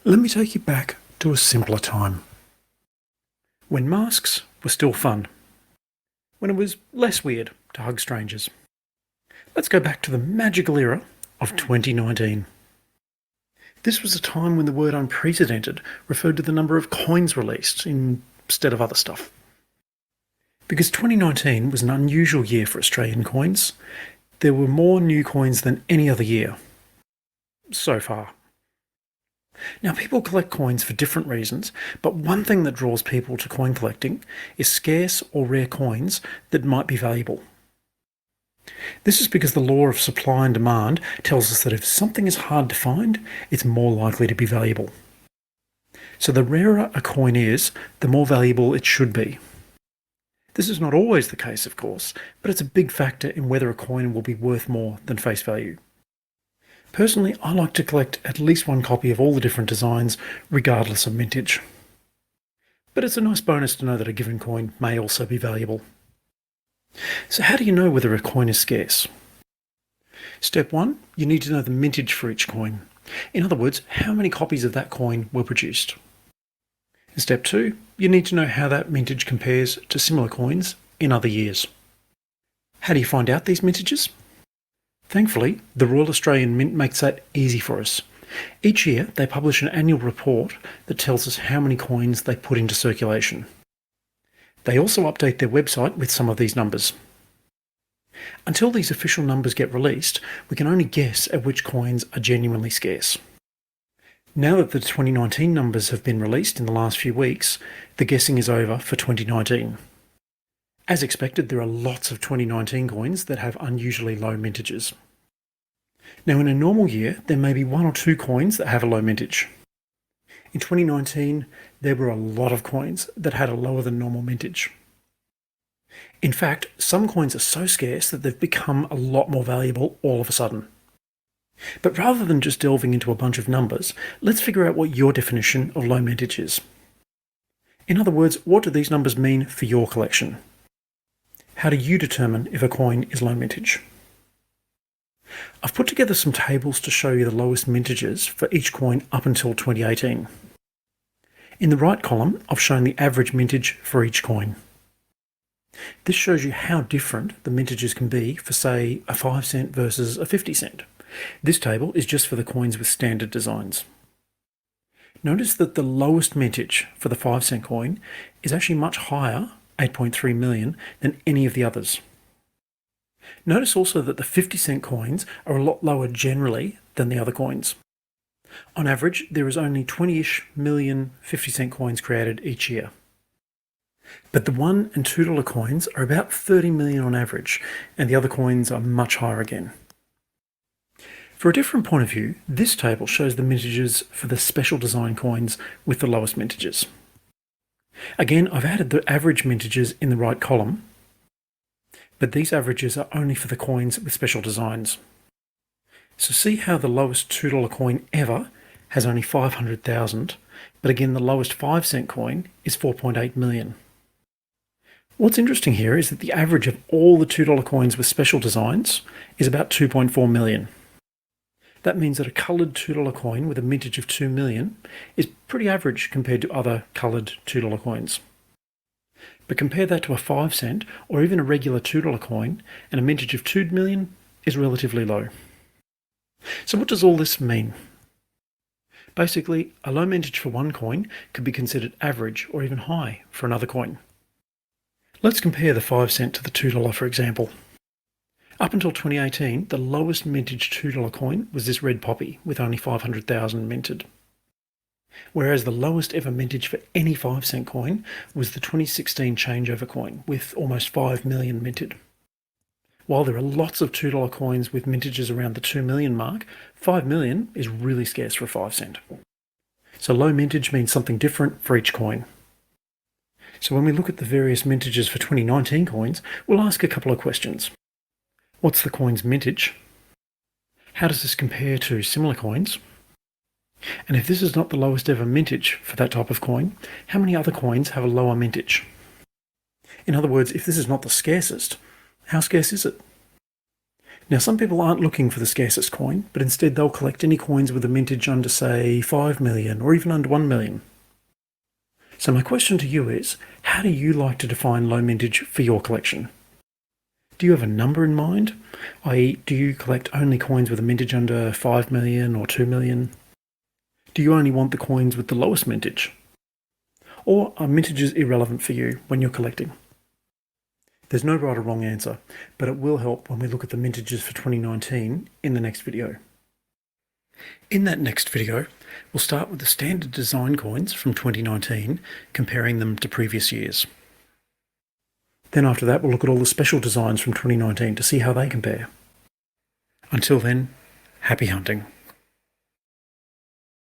Let me take you back to a simpler time. When masks were still fun. When it was less weird to hug strangers. Let's go back to the magical era of 2019. This was a time when the word unprecedented referred to the number of coins released instead of other stuff. Because 2019 was an unusual year for Australian coins, there were more new coins than any other year. So far. Now, people collect coins for different reasons, but one thing that draws people to coin collecting is scarce or rare coins that might be valuable. This is because the law of supply and demand tells us that if something is hard to find, it's more likely to be valuable. So the rarer a coin is, the more valuable it should be. This is not always the case, of course, but it's a big factor in whether a coin will be worth more than face value. Personally, I like to collect at least one copy of all the different designs, regardless of mintage. But it's a nice bonus to know that a given coin may also be valuable. So how do you know whether a coin is scarce? Step 1, you need to know the mintage for each coin. In other words, how many copies of that coin were produced. In step 2, you need to know how that mintage compares to similar coins in other years. How do you find out these mintages? Thankfully, the Royal Australian Mint makes that easy for us. Each year, they publish an annual report that tells us how many coins they put into circulation. They also update their website with some of these numbers. Until these official numbers get released, we can only guess at which coins are genuinely scarce. Now that the 2019 numbers have been released in the last few weeks, the guessing is over for 2019. As expected, there are lots of 2019 coins that have unusually low mintages. Now, in a normal year, there may be one or two coins that have a low mintage. In 2019, there were a lot of coins that had a lower than normal mintage. In fact, some coins are so scarce that they've become a lot more valuable all of a sudden. But rather than just delving into a bunch of numbers, let's figure out what your definition of low mintage is. In other words, what do these numbers mean for your collection? How do you determine if a coin is low mintage? I've put together some tables to show you the lowest mintages for each coin up until 2018. In the right column, I've shown the average mintage for each coin. This shows you how different the mintages can be for, say, a 5 cent versus a 50 cent. This table is just for the coins with standard designs. Notice that the lowest mintage for the 5 cent coin is actually much higher, 8.3 million, than any of the others. Notice also that the 50 cent coins are a lot lower generally than the other coins. On average, there is only 20-ish million 50 cent coins created each year. But the $1 and $2 coins are about 30 million on average, and the other coins are much higher again. For a different point of view, this table shows the mintages for the special design coins with the lowest mintages. Again, I've added the average mintages in the right column, but these averages are only for the coins with special designs. So see how the lowest $2 coin ever has only 500,000, but again the lowest 5 cent coin is 4.8 million. What's interesting here is that the average of all the $2 coins with special designs is about 2.4 million. That means that a coloured $2 coin with a mintage of 2 million is pretty average compared to other coloured $2 coins. But compare that to a 5 cent or even a regular $2 coin, and a mintage of 2 million is relatively low. So what does all this mean? Basically, a low mintage for one coin could be considered average or even high for another coin. Let's compare the 5 cent to the $2, for example. Up until 2018, the lowest mintage $2 coin was this red poppy with only 500,000 minted. Whereas the lowest ever mintage for any 5 cent coin was the 2016 changeover coin with almost 5 million minted. While there are lots of $2 coins with mintages around the 2 million mark, 5 million is really scarce for a 5 cent. So low mintage means something different for each coin. So when we look at the various mintages for 2019 coins, we'll ask a couple of questions. What's the coin's mintage? How does this compare to similar coins? And if this is not the lowest ever mintage for that type of coin, how many other coins have a lower mintage? In other words, if this is not the scarcest, how scarce is it? Now, some people aren't looking for the scarcest coin, but instead they'll collect any coins with a mintage under, say, 5 million or even under 1 million. So my question to you is, how do you like to define low mintage for your collection? Do you have a number in mind? i.e., do you collect only coins with a mintage under 5 million or 2 million? Do you only want the coins with the lowest mintage? Or are mintages irrelevant for you when you're collecting? There's no right or wrong answer, but it will help when we look at the mintages for 2019 in the next video. In that next video, we'll start with the standard design coins from 2019, comparing them to previous years. Then after that, we'll look at all the special designs from 2019 to see how they compare. Until then, happy hunting.